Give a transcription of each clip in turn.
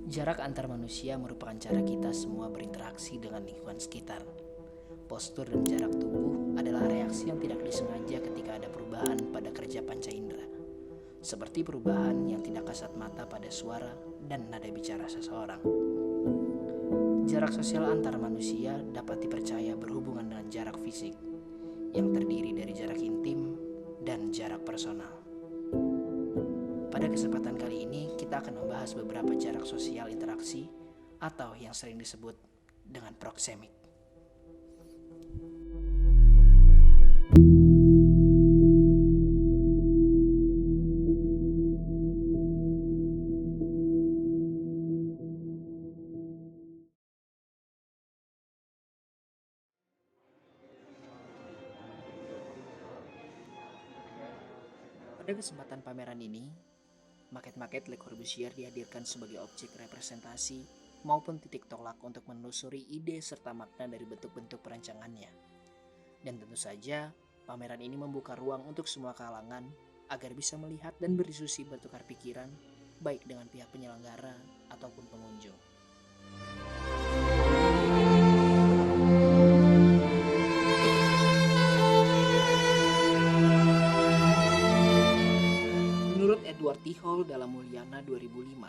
Jarak antar manusia merupakan cara kita semua berinteraksi dengan lingkungan sekitar. Postur dan jarak tubuh adalah reaksi yang tidak disengaja ketika ada perubahan pada kerja panca indera, seperti perubahan yang tidak kasat mata pada suara dan nada bicara seseorang. Jarak sosial antar manusia dapat dipercaya berhubungan dengan jarak fisik, yang terdiri dari jarak intim dan jarak personal. Pada kesempatan kali ini, kita akan membahas beberapa jarak sosial interaksi atau yang sering disebut dengan proxemic. Pada kesempatan pameran ini, maket-maket Le Corbusier dihadirkan sebagai objek representasi maupun titik tolak untuk menelusuri ide serta makna dari bentuk-bentuk perancangannya. Dan tentu saja, pameran ini membuka ruang untuk semua kalangan agar bisa melihat dan berdiskusi bertukar pikiran, baik dengan pihak penyelenggara ataupun pengunjung. Menurut Edward T. Hall dalam Mulyana 2005,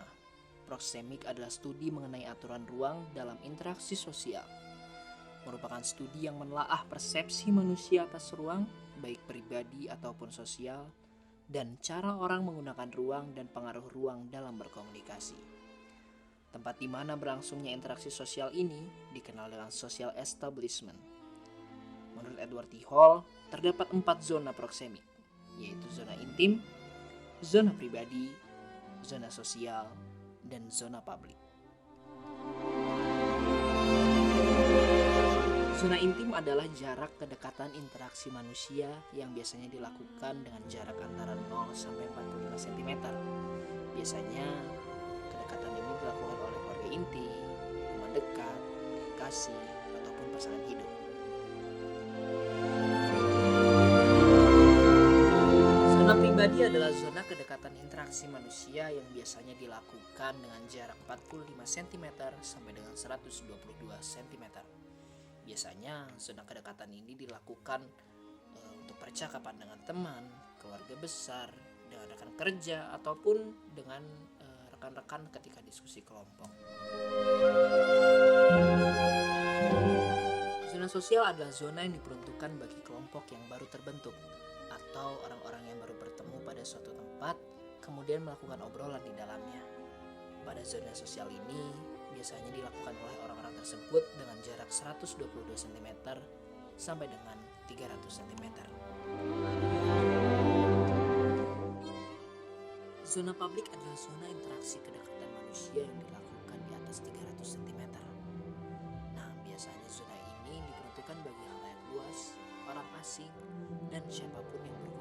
proxemic adalah studi mengenai aturan ruang dalam interaksi sosial. Merupakan studi yang menelaah persepsi manusia atas ruang, baik pribadi ataupun sosial, dan cara orang menggunakan ruang dan pengaruh ruang dalam berkomunikasi. Tempat di mana berlangsungnya interaksi sosial ini dikenal dengan social establishment. Menurut Edward T. Hall, terdapat 4 zona proxemic, yaitu zona intim, zona pribadi, zona sosial, dan zona publik. Zona intim adalah jarak kedekatan interaksi manusia yang biasanya dilakukan dengan jarak antara 0 sampai 45 cm. Biasanya kedekatan ini dilakukan oleh keluarga inti, teman dekat, kasih, ataupun pasangan hidup. Zona pribadi adalah zona kedekatan interaksi manusia yang biasanya dilakukan dengan jarak 45 cm sampai dengan 122 cm. Biasanya zona kedekatan ini dilakukan untuk percakapan dengan teman, keluarga besar, dengan rekan kerja, ataupun dengan rekan-rekan ketika diskusi kelompok. Zona sosial adalah zona yang diperuntukkan bagi kelompok yang baru terbentuk atau orang-orang yang baru bertemu pada suatu tempat kemudian melakukan obrolan di dalamnya. Pada zona sosial ini biasanya dilakukan oleh orang-orang tersebut dengan jarak 122 cm sampai dengan 300 cm. Zona publik adalah zona interaksi kedekatan manusia yang dilakukan di atas 300 cm. Nah, biasanya zona ini diperuntukkan bagi halayak luas, orang asing, dan siapapun yang berkunjung.